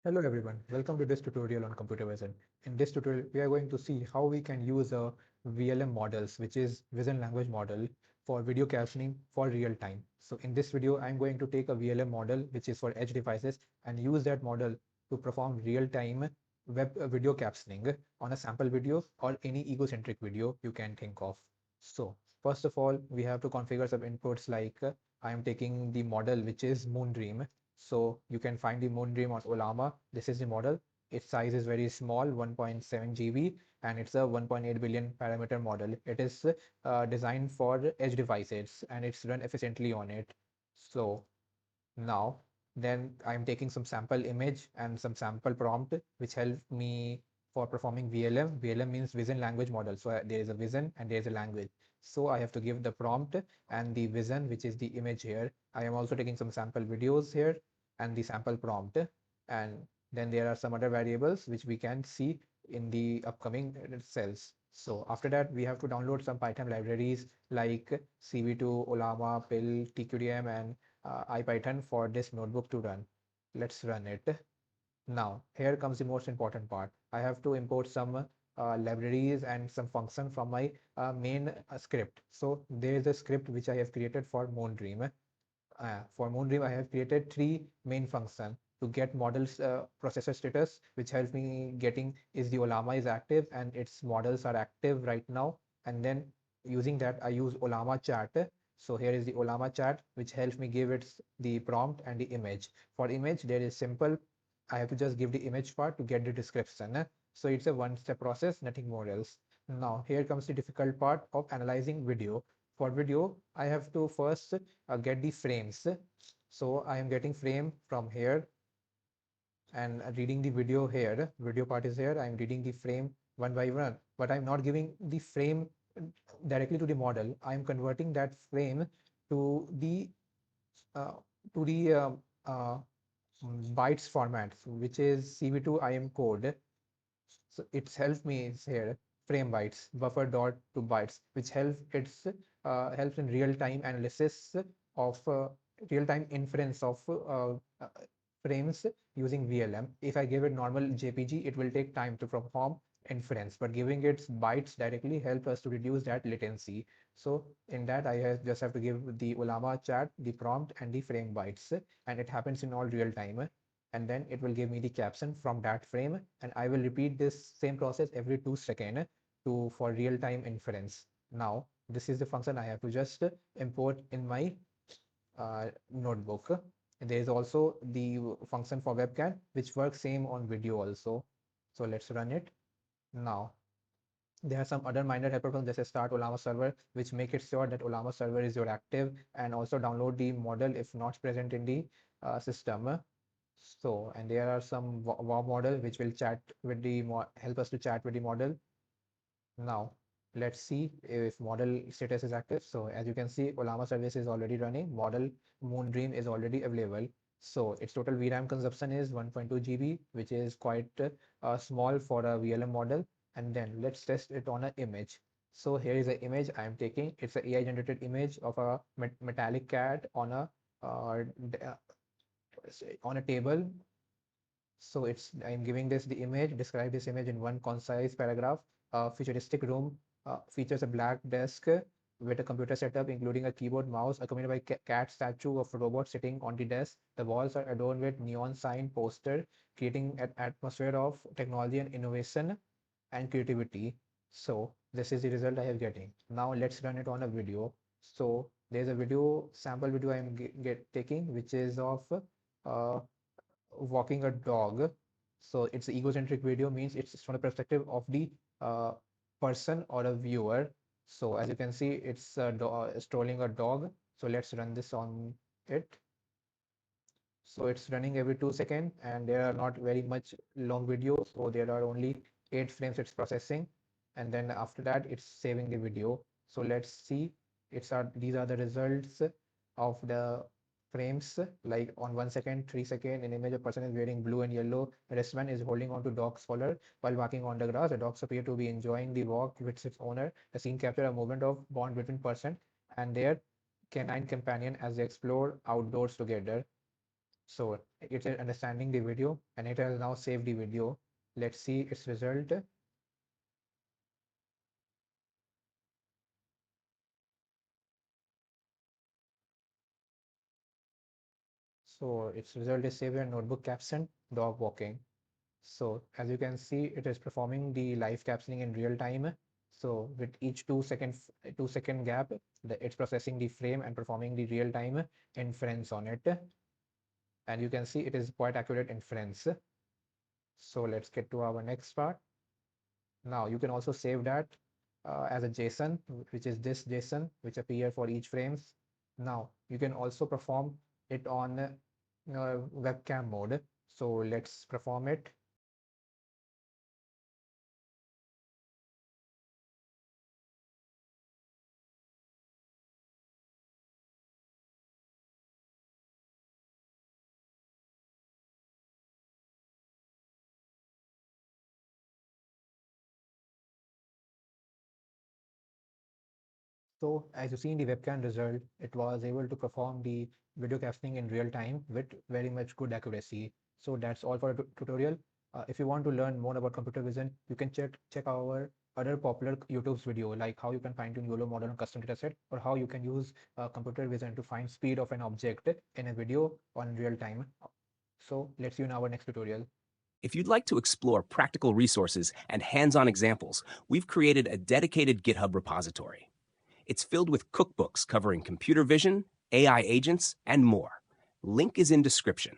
Hello everyone, welcome to this tutorial on computer vision. In this tutorial, we are going to see how we can use a VLM models, which is vision language model for video captioning for real time. So in this video, I'm going to take a VLM model, which is for edge devices, and use that model to perform real time web video captioning on a sample video or any egocentric video you can think of. So first of all, we have to configure some inputs like I am taking the model, which is MoonDream. So you can find the MoonDream on Ollama. This is the model. Its size is very small, 1.7 GB, and it's a 1.8 billion parameter model. It is designed for edge devices and it's run efficiently on it. So now, then I'm taking some sample image and some sample prompt, which help me for performing VLM. VLM means vision language model. So there is a vision and there is a language. So I have to give the prompt and the vision, which is the image here. I am also taking some sample videos here and the sample prompt. And then there are some other variables which we can see in the upcoming cells. So after that, we have to download some Python libraries like CV2, Ollama, PIL, TQDM, and IPython for this notebook to run. Let's run it. Now, here comes the most important part. I have to import some libraries and some function from my main script. So there is a script which I have created for MoonDream. For MoonDream, I have created three main functions to get models processor status, which helps me getting is the Ollama is active and its models are active right now. And then using that, I use Ollama chat. So here is the Ollama chat, which helps me give it the prompt and the image. For image, there is simple. I have to just give the image part to get the description. So it's a one-step process, nothing more else. Now, here comes the difficult part of analyzing video. For video, I have to first get the frames. So I am getting frame from here and reading the video here. Video part is here. I'm reading the frame one by one, but I'm not giving the frame directly to the model. I'm converting that frame to the uh, to the uh, bytes format, which is CV2 IM code. So it's helped me here frame bytes, buffer dot to bytes, which helps in real time analysis of real time inference of frames using VLM. If I give it normal JPG, it will take time to perform inference, but giving it bytes directly help us to reduce that latency. So in that, just have to give the Ollama chat, the prompt, and the frame bytes, and it happens in all real time. And then it will give me the caption from that frame, and I will repeat this same process every 2 seconds to for real-time inference. Now, this is the function I have to just import in my notebook. And there is also the function for webcam, which works same on video also. So let's run it. Now, there are some other minor helper functions, just start Ollama server, which make it sure that Ollama server is your active, and also download the model if not present in the system. So, and there are some WoW model which will chat with the help us to chat with the model. Now, let's see if model status is active. So, as you can see, Ollama service is already running. Model MoonDream is already available. So, its total VRAM consumption is 1.2 GB, which is quite small for a VLM model. And then let's test it on an image. So, here is an image I am taking. It's an AI generated image of a metallic cat uh, on a table. So I'm giving this the image, describe this image in one concise paragraph. Futuristic room features a black desk with a computer setup, including a keyboard, mouse, accompanied by cat statue of a robot sitting on the desk. The walls are adorned with neon sign poster, creating an atmosphere of technology and innovation and creativity. So this is the result I have getting. Now let's run it on a video. So there's a video sample video I'm taking, which is of uh, walking a dog. So it's an egocentric video, means it's from the perspective of the uh, person or a viewer. So as you can see, it's strolling a dog. So let's run this on it. So it's running every 2 seconds, and there are not very much long videos. So there are only 8 frames it's processing. And then after that, it's saving the video. So let's see. These are the results of the frames, like on 1 second, 3 seconds, an image of person is wearing blue and yellow. The wristman is holding on to dog's collar while walking on the grass. The dogs appear to be enjoying the walk with its owner. The scene captures a moment of bond between person and their canine companion as they explore outdoors together. So it's understanding the video and it has now saved the video. Let's see its result. So its result is saved in notebook caption, dog walking. So as you can see, it is performing the live captioning in real time. So with each 2 second gap, it's processing the frame and performing the real time inference on it. And you can see it is quite accurate inference. So let's get to our next part. Now you can also save that as a JSON, which is this JSON, which appear for each frames. Now you can also perform it on webcam mode. So let's perform it. So as you see in the webcam result, it was able to perform the video captioning in real time with very much good accuracy. So that's all for a tutorial. If you want to learn more about computer vision, you can check our other popular YouTube's video, like how you can fine tune YOLO model on custom dataset, or how you can use computer vision to find speed of an object in a video on real time. So let's see you in our next tutorial. If you'd like to explore practical resources and hands-on examples, we've created a dedicated GitHub repository. It's filled with cookbooks covering computer vision, AI agents, and more. Link is in description.